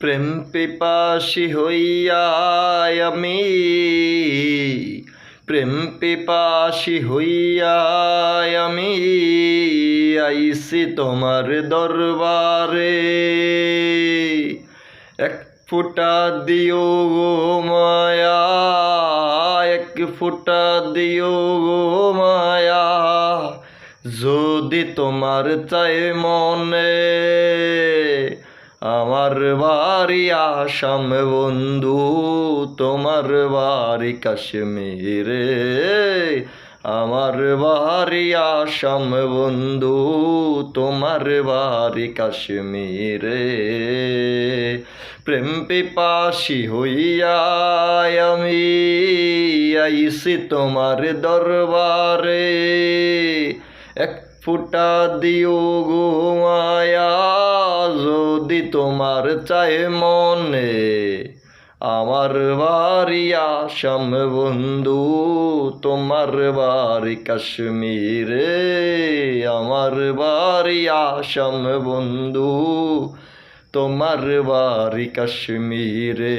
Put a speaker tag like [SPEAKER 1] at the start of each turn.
[SPEAKER 1] প্রেম পিপাসী হইয়া আমি, প্রেম পিপাসী হইয়া আমি আইছি তোমার দরবারে। এক ফোঁটা দিও গো মায়া, এক ফোঁটা দিও গো মায়া, যদি তোমার চাই মনে। আমার বাড়ি আসাম বন্ধু, তোমার বাড়ি কাশ্মীরে। আমার বাড়ি আসাম বন্ধু, তোমার বাড়ি কাশ্মীরে। প্রেম পিপাসী হইয়া আমি আইছি তোমার দরবারে। এক ফোঁটা দিও গো মায়া, যদি তোমার চাই মনে। আমার বাড়ি আসাম বন্ধু, তোমার বাড়ি কাশ্মীরে। আমার বাড়ি আসাম বন্ধু, তোমার বাড়ি কাশ্মীরে।